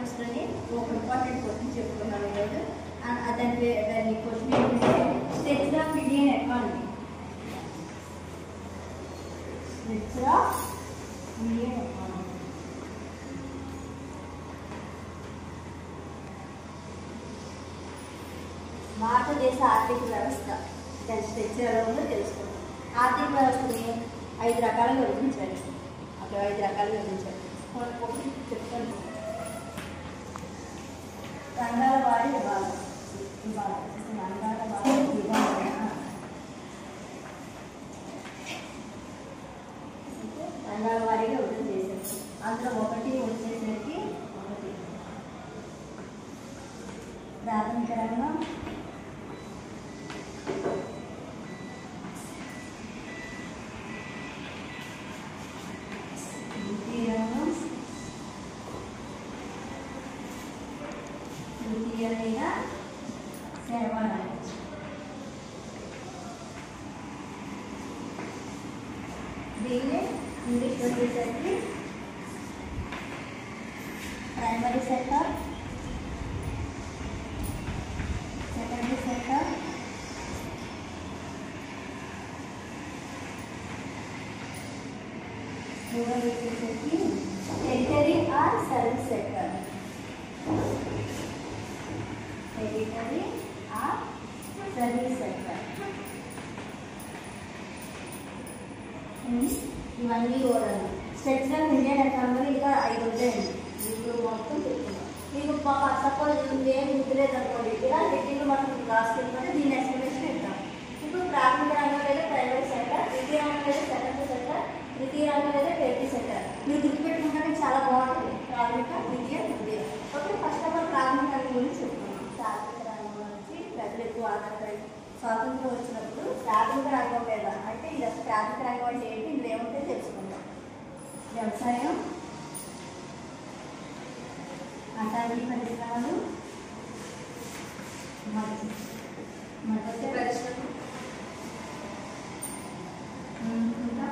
ఎకనామిక్స్లోని ఒక important question చెప్పుకున్నాను ఈరోజు. దాని క్వశ్చన్ ఏంటంటే structure of Indian economy. Structure of Indian economy. భారతదేశ ఆర్థిక వ్యవస్థ దాని స్ట్రక్చర్ ఎలా ఉందో తెలుసుకుంటాం. ఆర్థిక వ్యవస్థని 5 రకాలుగా విభజించాలి. అక్కడ 5 రకాలుగా విభజించాలి. చెప్తాను. రంగాల వారి విభాగం. రంగాల వారి విభాగం. రంగాల వారీగా విభజన చేశారు. అందులో ఒకటి వచ్చేసరికి ప్రాథమిక రంగం, ద్వితీయ రంగం, తృతీయ లేదా సేవా రంగం. దీన్ని ఇంగ్లీష్ వచ్చేసరికి ప్రైమరీ సెక్టర్, సెకండరీ సెక్టర్, మూడోది వచ్చేసరికి territory or service sector. Territory or service sector. ఇవన్నీ కూడా స్ట్రక్చర్ ఆఫ్ ఇండియన్ ఎకానమీ ఇంకా 5 ఉంటాయండి. ఇప్పుడు మొత్తం చెప్తున్నాం. మీకు సపోజ్ ఏం గుర్తులేదు అనుకోండి, ఇలా హెడ్డింగ్ మనం రాసుకుంటే దీని ఎక్స్ప్లెనేషన్ ఇద్దాం. ఇప్పుడు ప్రాథమిక రంగం లేదా ప్రైమరీ సెక్టర్, ద్వితీయ రంగం లేదా సెకండరీ సెక్టర్, తృతీయ రంగం లేదా టెరిటరీ సెక్టర్. మీరు గుర్తుపెట్టుకుంటే చాలా బాగుంటుంది. ప్రాథమిక, ద్వితీయ, తృతీయ. ఓకే, ఫస్ట్ ఆఫ్ ఆల్ ప్రాథమిక రంగం గురించి చెప్తున్నాం. ప్రాథమిక రంగం నుంచి ప్రజలు ఎక్కువ ఆధారపడి స్వాతంత్రం వచ్చినప్పుడు ప్రాథమిక రంగం మీద అంటే ఇది అసలు ప్రాథమిక రంగం అంటే ఏంటి, ఇందులో ఏముంటే తెలుసుకుందాం. వ్యవసాయం, అటవీ పరిశ్రమలు, మత్స్య పరిశ్రమ, ఇంకా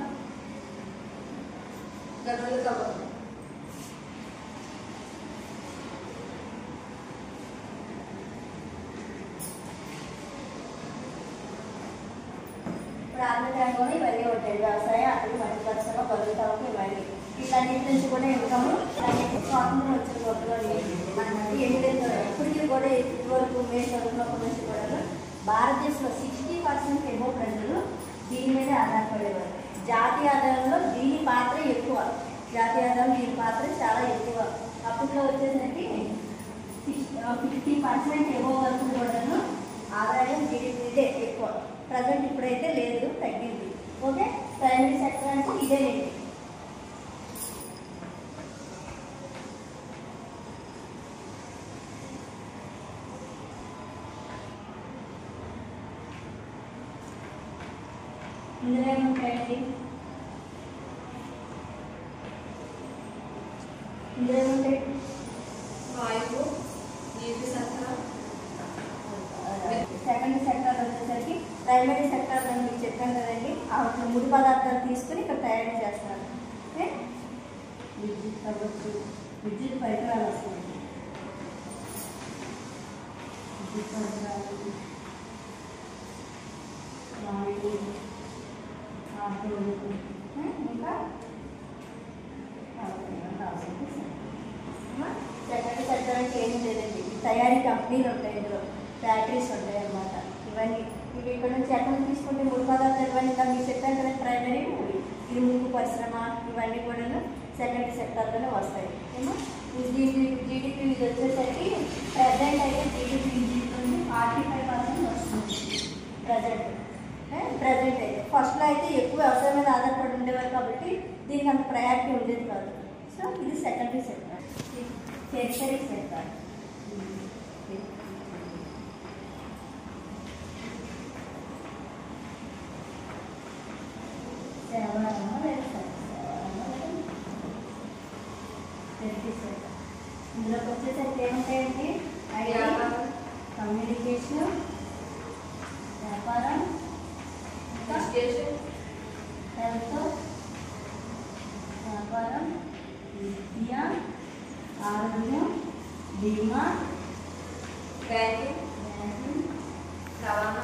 గనులు కవ్వలు. ప్రాథమిక రంగంలో ఇవన్నీ ఉంటాయి. వ్యవసాయం, అటవీ, మత్స్య పరిశ్రమ, గనులు కవ్వలు, ఇవన్నీ. వీటన్నిటి నుంచి కూడా ఇన్కమ్ స్వాతంత్రం వచ్చిన కొత్తలో మనకి ఎవిడెన్స్ ఇప్పటికీ కూడా ఇదివరకు మేము చదువుకున్నప్పటి నుంచి కూడా భారతదేశంలో 60% ఎబో ప్రజలు దీని మీదే ఆధారపడేవారు. జాతీయ ఆదాయంలో దీని పాత్ర ఎక్కువ. జాతీయ ఆదాయం దీని పాత్ర చాలా ఎక్కువ. అప్పట్లో వచ్చేసరికి 50% ఎబో వరకు కూడా ఆదాయం జీడీపీదే ఎక్కువ. ప్రజెంట్ ఇప్పుడైతే లేదు, తగ్గింది. ఓకే, ప్రైమరీ సెక్టర్ అంటే ఇదే లేదు. ఇందులో ఏముంటాయండి? ఇందులో ఏముంటాయి? వాయువు, నీటి సరఫరా. సెకండరీ సెక్టర్ వచ్చేసరికి ప్రైమరీ సెక్టర్ అని మీకు చెప్పాను కదండి. ఆ ముడి పదార్థాలు తీసుకుని ఇక్కడ తయారు చేస్తారు. ఓకే, విద్యుత్ అవ్వచ్చు, విద్యుత్ పరికరాలు వస్తాయి. విద్యుత్ పరికరాలు, వాయువు, ఇంకా సెకండరీ సెక్టర్ అంటే ఏం లేదండి. తయారీ కంపెనీలు ఉంటాయి, ఇందులో ఫ్యాక్టరీస్ ఉంటాయి అన్నమాట. ఇవన్నీ ఇవి ఇక్కడ నుంచి ఎక్కడ నుంచి తీసుకుంటే ముడి పదార్థాలు ఇవన్నీ ఇంకా మీకు చెప్పాను కదా, ప్రైమరీ ఇది ముక్కు పరిశ్రమ, ఇవన్నీ కూడా సెకండరీ సెక్టర్లోనే వస్తాయి. ఏమో జీడిపి ఇది వచ్చేసరికి ప్రజెంట్ అయితే జీడిపి 45% వస్తుంది. ప్రజెంట్ అయితే ఫస్ట్లో అయితే ఎక్కువ వ్యవసాయం మీద ఆధారపడి ఉండేవారు కాబట్టి దీనికి అంత ప్రయారిటీ ఉండేది కాదు. సో ఇది సెకండరీ సెక్టర్. టెరిటరీ సెక్టర్ ఇందులోకి వచ్చేసరికి ఏముంటాయండి? ఐటీ, కమ్యూనికేషన్, వ్యాపారం, హెల్త్, వ్యాపారం, విద్య, ఆరోగ్యం, బీమా, బ్యాంకింగ్, రవాణా,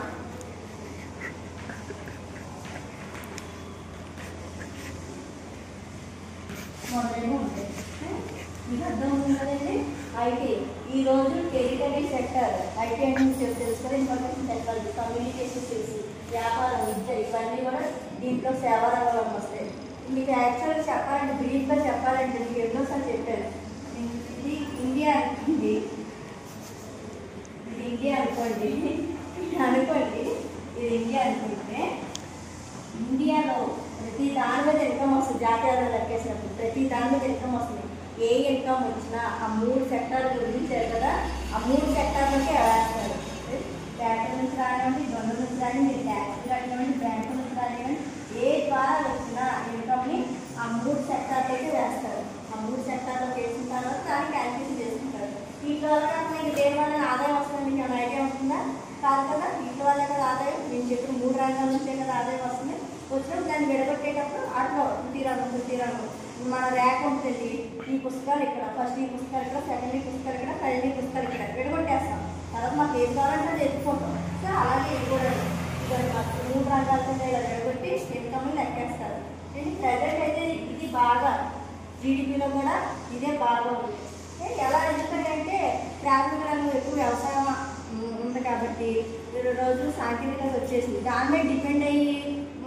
మొదలైనవి ఉంటాయి. మీకు అర్థం ఉంది కదండి. ఐటీ ఈరోజు టెలికాలింగ్ సెక్టర్, ఐటీ అంటే తెలుసు కదా, ఇన్ఫర్మేషన్ టెక్నాలజీ, కమ్యూనికేషన్ స్కిల్స్, వ్యాపారం, విద్య, ఇవన్నీ కూడా దీంట్లో సేవా రంగంలోకి వస్తాయి. మీకు యాక్చువల్గా చెప్పాలంటే, బ్రీఫ్గా చెప్పాలంటే మీకు ఎన్నోసార్లు చెప్పారు. ఇది ఇండియా అనుకోండి, ఇది ఇండియా అనుకోండి, ఇది ఇండియా అనుకుంటే ఇండియాలో ప్రతి దాని మీద ఇన్కమ్ వస్తుంది. జాతీయ ఆదాయం లెక్కేసినప్పుడు ప్రతి దాని మీద ఇన్కమ్ వస్తుంది. ఏ ఇన్కమ్ వచ్చినా ఆ 3 సెక్టార్లు గురించారు కదా, ఆ 3 సెక్టార్లకి వేస్తారు. బ్యాంకుల నుంచి రానివ్వండి, దొంగల నుంచి రానివ్వండి, మీరు ట్యాక్స్ కట్టనివ్వండి, బ్యాంకుల నుంచి రానివ్వండి, ఏ ద్వారా వచ్చినా ఇన్కమ్ని ఆ 3 సెక్టార్లకి వేస్తారు. ఆ 3 సెక్టార్లో వేసిన తర్వాత దాన్ని క్యాల్కులేషన్ చేసుకుంటారు. వీటి వల్ల మీకు దేని వల్ల ఆదాయం వస్తుంది, మీకు ఏమైనా ఐడియా ఉంటుందా? కాదు కదా. వీటి వల్ల కదా ఆదాయం, నేను చెప్పిన 3 రంగాల నుంచే కదా ఆదాయం వస్తుంది. వచ్చినప్పుడు దాన్ని విడగొట్టేటప్పుడు అట్లా తృతీయ రంగం మన ర్యాక్ ఉంటుంది. ఈ పుస్తకాలు ఇక్కడ, ఫస్ట్ ఈ పుస్తకాలు ఇక్కడ, సెకండ్ ఈ పుస్తకాలు ఇక్కడ, థర్డ్ ఈ పుస్తకాలు ఇక్కడ విడగొట్టేస్తాం. తర్వాత మాకు ఏం కావాలంటే అది ఎత్తుకుంటాం. సో అలాగే ఇది కూడా 3 రంగాల కింద ఇలా విడగొట్టి ఇన్కమ్ లెక్కేస్తారు. ప్రజెంట్ అయితే ఇది బాగా జీడిపిలో కూడా ఇదే బాగా ఉంది. ఎలా ఎందుకంటే ప్రాథమిక రంగం ఎక్కువ వ్యవసాయం ఉంది కాబట్టి రోజు సాంకేతికత వచ్చేసింది. దాని మీద డిపెండ్ అయ్యి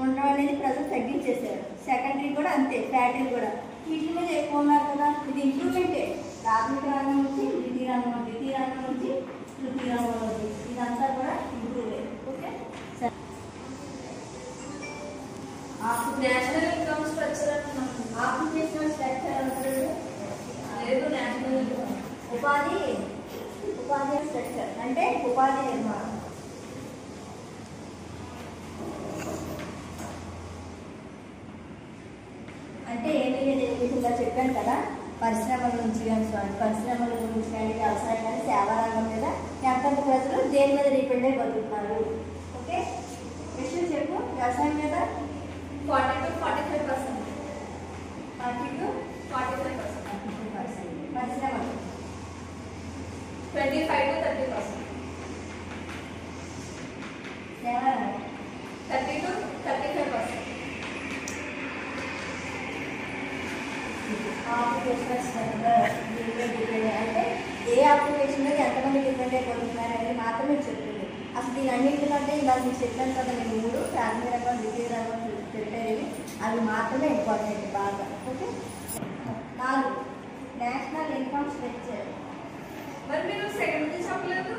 ఉండడం అనేది ప్రజలు తగ్గించేశారు. సెకండరీ కూడా అంతే, ఫ్యాక్టరీ కూడా వీటి మీద ఎక్కువ ఉన్నారు కదా. ఇది ఇంప్రూవ్మెంటే. ప్రాథమిక రంగం నుంచి ద్వితీయ రంగం, ద్వితీయ రంగం నుంచి తృతీయ రంగం ఉంది. ఇదంతా కూడా improve. Okay, national income structure occupational structure అంటారు. లేదు, నేషనల్ ఉపాధి స్ట్రక్చర్ అంటే ఉపాధి నిర్మాణం. అంటే ఏమీ లేదు, వీటిలో చెప్పాను కదా, పరిశ్రమల నుంచి కానీ వ్యవసాయం కానీ సేవా రంగం మీద ఎంతమంది ప్రజలు దేని మీద డిపెండ్ అయి బతుకుతున్నారు. ఓకే, విషయం చెప్పు. వ్యవసాయం మీద 40 to 45%. 40 to 45%. 50%. పరిశ్రమలు 25 to 30%. సేవా రంగం 30 to 35%. ఆక్యుపేషనల్ స్ట్రక్చర్ దీని మీద డిపెండ్ అంటే ఏ ఆక్యుపేషన్ మీద ఎంతమంది డిపెండ్ అయిపోతున్నారు అనేది మాత్రమే చెప్తుంది. అసలు దీని అన్నింటికంటే ఇలా మీకు చెప్పాను కదా, నేను 3 ప్రాథమిక రంగం, ద్వితీయ రంగం చెప్పేవి, అవి మాత్రమే ఇంపార్టెంట్ బాగా. Okay, 4 national income structure. మరి మీరు సెకండ్ చెప్పలేదు.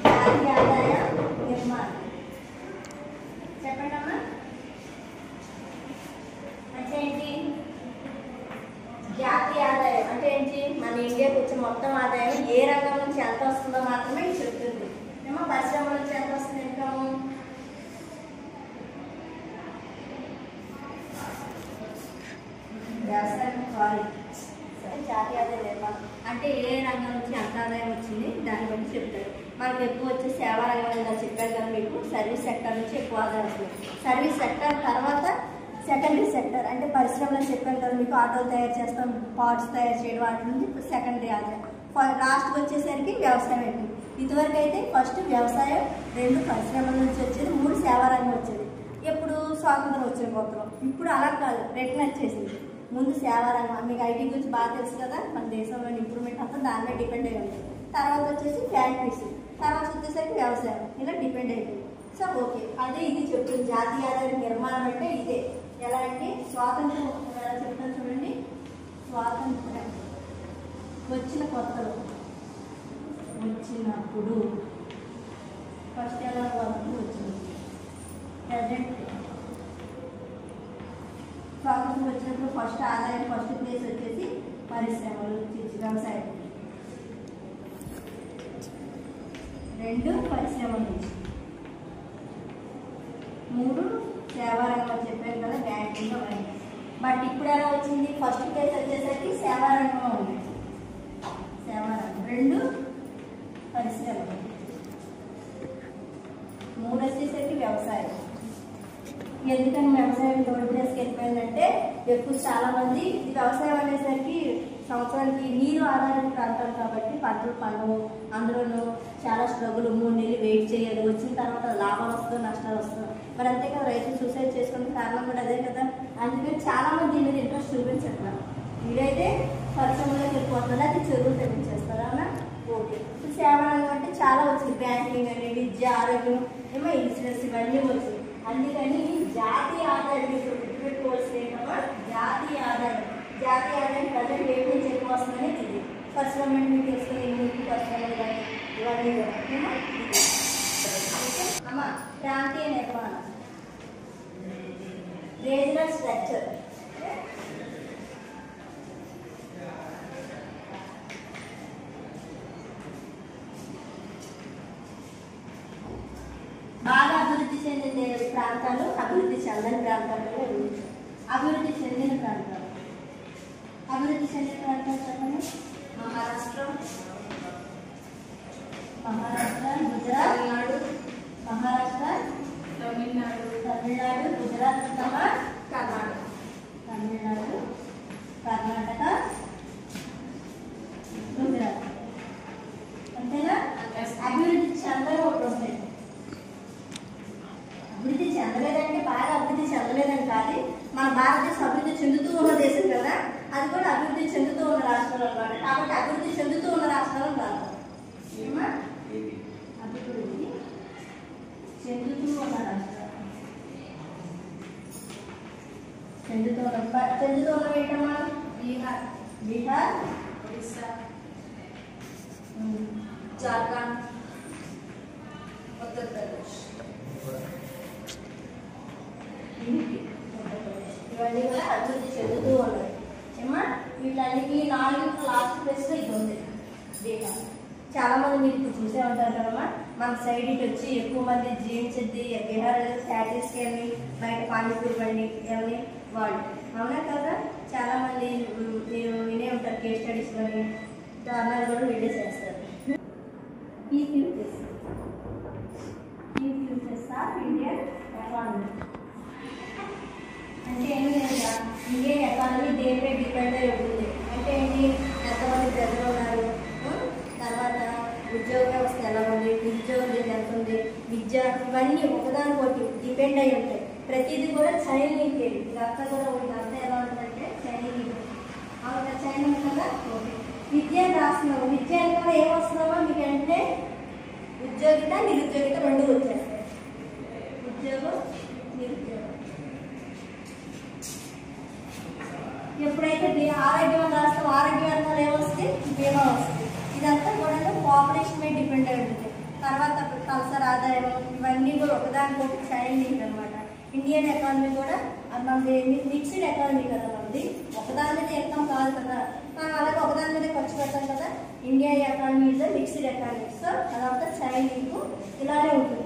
జాతీయ ఆదాయ నిర్మాణం చెప్పండి అమ్మా. అంటే ఏంటి జాతీయ ఆదాయం అంటే ఏంటి? మన ఇండియాకి వచ్చే మొత్తం ఆదాయం ఏ రంగం నుంచి ఎంత వస్తుందో మాత్రమే ఇది చెప్తుంది. ఏమో పరిశ్రమల నుంచి ఎంత వస్తుంది ఇన్కమ్, వ్యవసాయం, జాతీయ ఆదాయ నిర్మాణం అంటే ఏ రంగం నుంచి ఎంత ఆదాయం వచ్చింది దాన్ని బట్టి చెప్తారు. మనకు ఎక్కువ వచ్చే సేవా రంగం ఇలా చెప్పారు కదా మీకు, సర్వీస్ సెక్టర్ నుంచి ఎక్కువ ఆదాయం వస్తుంది. సర్వీస్ సెక్టర్ తర్వాత సెకండరీ సెక్టర్ అంటే పరిశ్రమలు చెప్పాను కదా మీకు, ఆటోలు తయారు చేస్తాం, పార్ట్స్ తయారు చేయడం, వాటి నుంచి సెకండరీ ఆదాయం. లాస్ట్కి వచ్చేసరికి వ్యవసాయం అయిపోయింది. ఇదివరకు అయితే ఫస్ట్ వ్యవసాయం, 2 పరిశ్రమల నుంచి వచ్చేది, 3 సేవా రంగం వచ్చేది. ఎప్పుడు స్వాతంత్రం వచ్చిన కొత్తలో. ఇప్పుడు అలా కాదు, రిటర్న్ వచ్చేసింది. ముందు సేవా రంగం, మీకు ఐటీ గురించి బాగా తెలుసు కదా, మన దేశంలోని ఇంప్రూవ్మెంట్ అంతా దాని మీద డిపెండ్ అయ్యి ఉంది. తర్వాత వచ్చేసి ఫ్యాక్టరీస్, తర్వాత వచ్చేసరికి వ్యవసాయం, ఇలా డిపెండ్ అయిపోయింది. సో ఓకే, అదే ఇది చెప్తుంది. జాతీయ ఆదాయ నిర్మాణం అంటే ఇదే. ఎలా అంటే స్వాతంత్రం ఎలా చెప్తాను చూడండి. స్వాతంత్రం వచ్చిన కొత్తలో వచ్చినప్పుడు ఫస్ట్ ఎలా వచ్చింది, ప్రజెంట్ స్వాతంత్రం వచ్చినప్పుడు ఫస్ట్ ఆదాయం ఫస్ట్ ప్లేస్ వచ్చేసి పరిశ్రమలు, వ్యవసాయం. 2 పరిశ్రమల నుంచి, 3 సేవా రంగం చెప్పాను కదా, బ్యాంకింగ్ అవన్నీ. బట్ ఇప్పుడు ఎలా వచ్చింది, ఫస్ట్ ప్లేస్ వచ్చేసరికి సేవా రంగంలో ఉంది. సేవా రంగం 2 పరిశ్రమలు, 3 వచ్చేసరికి వ్యవసాయం. ఎందుకని వ్యవసాయం తోడు చేసుకెళ్ళిపోయిందంటే ఎక్కువ చాలా మంది వ్యవసాయం అనేసరికి సంవత్సరానికి నీరు ఆధారిత ప్రాంతం కాబట్టి పంటలు పండవు, అందులోనూ చాలా స్ట్రగుల్, 3 నెలలు వెయిట్ చేయాలి, వచ్చిన తర్వాత లాభాలు వస్తుందో నష్టాలు వస్తుందో. మరి అంతే కదా, రైతులు సూసైడ్ చేసుకునే కారణం కూడా అదే కదా. అందుకని చాలా మంది దీని మీద ఇంట్రెస్ట్ చూపించట్లేదు. వీడైతే పరిశ్రమలోకి వెళ్ళిపోతుంది, అది చెరువులు తెప్పించేస్తారు అవునా. ఓకే, సేవలు అంటే చాలా వచ్చింది, బ్యాంకింగ్ అని, విద్య, ఆరోగ్యం, ఏమో ఇన్సూరెన్స్, ఇవన్నీ వచ్చింది. అందుకని జాతీయ ఆదాయం గుర్తుపెట్టుకోవాల్సిన ఏంటమ్మా, జాతీయ ఆదాయం. జాతీయ ఆదాయం ప్రజెంట్ ఏం నుంచి ఎక్కువ వస్తుందని ఇది ఫస్ట్ గవర్నమెంట్ మీకు తెలుసుకుని ఇమ్యూనిటీ పరిశ్రమలు కానీ ఇవన్నీ కూడా ఓకే అమ్మా. ప్రాంతీయ నిర్మాణం, రీజనల్ స్ట్రక్చర్. బాగా అభివృద్ధి చెందిన ప్రాంతాలు, అభివృద్ధి చెందని ప్రాంతాలు, అభివృద్ధి చెందిన ప్రాంతాలు. అభివృద్ధి చెందిన ప్రాంతాలు చెప్పండి. మహారాష్ట్ర, గుజరాత్, మహారాష్ట్ర, తమిళనాడు, గుజరాత్, తమిళనాడు, కర్ణాటక, గుజరాత్. అంతేనా? అభివృద్ధి చెందని ఒకటి ఉంటాయి. అభివృద్ధి చెందలేదంటే బాగా అభివృద్ధి చెందలేదని కాదు, మన భారతదేశం అభివృద్ధి చెందుతూ ఉన్న దేశం కదా, అది కూడా అభివృద్ధి చెందుతూ ఉన్న రాష్ట్రాలు అన్నమాట. కాబట్టి అభివృద్ధి చెందుతూ ఉన్న రాష్ట్రాలు కాదు, అభివృద్ధి చెందుతూ ఉన్న రాష్ట్రాలు. చెందుతూ ఉన్న ఏంటమ్మా, బీహార్, ఒడిస్సా, జార్ఖండ్, ఉత్తరప్రదేశ్, ఇవన్నీ కూడా అభివృద్ధి చెందుతూ ఉన్నాయి ఏమా. వీళ్ళకి 4 లాస్ట్ ప్లేస్ లో ఇది ఉంది బీహార్. చాలా మంది మీరు ఇప్పుడు చూసే ఉంటారు కదమ్మా, మన సైడ్ ఇటు వచ్చి ఎక్కువ మంది జీవించేది బీహార్ స్టాటిస్కి అని బయట పానీపూరి బండి అని వాళ్ళు అవునా కదా. చాలా మంది మీరు వినే ఉంటారు కేస్ స్టడీస్ అని, దారుణాలు కూడా వీడియో చేస్తారు. ఈ ఫ్యూచర్స్ ఆఫ్ ఇండియన్ ఎకానమీ అంటే ఏమి లేదా, ఇండియన్ ఎకానమీ దేనిపై డిపెండ్ అయి ఉంటుంది అంటే ఏంటి, ఎంతమంది ప్రజలు ఉన్నారు, తర్వాత ఉద్యోగ వ్యవస్థ ఎలా ఉంది, నిరుద్యోగం ఎంత ఉంది, విద్య, ఇవన్నీ ఒకదానికొకటి డిపెండ్ అయి ఉంటాయి. ప్రతిదీ కూడా చైన్ లింక్. ఇదంతా కూడా ఇదంతా ఎలా ఉంటుందంటే చైన్ లింక్. అవునా, చైన్ లింక్ కదా. ఓకే, విద్య రాస్తున్నాము, విద్య అంటే ఏమొస్తున్నామో మీకు వెంటనే ఉద్యోగిత, నిరుద్యోగిత 2 వచ్చేస్తాయి. ఉద్యోగం, నిరుద్యోగం. ఎప్పుడైతే ఆరోగ్యం రాస్తాం, ఆరోగ్యం ఏమొస్తే బీమా వస్తుంది. ఇదంతా కూడా పాపులేషన్ మీద డిపెండ్ అయి ఉంటుంది. తర్వాత తలసరి ఆదాయం, ఇవన్నీ కూడా ఒకదానికొకటి చైన్ లింక్ అనమాట. ఇండియన్ ఎకానమీ కూడా మనది మిక్స్డ్ ఎకానమీ కదా, మనది ఒకదాని మీద ఇన్కమ్ కాదు కదా, మనం అలాగే ఒకదాని మీద ఖర్చు పెడతాం కదా. India economy is mixed economy. So అదంతా చైన్ లింక్ ఇలానే ఉంటుంది.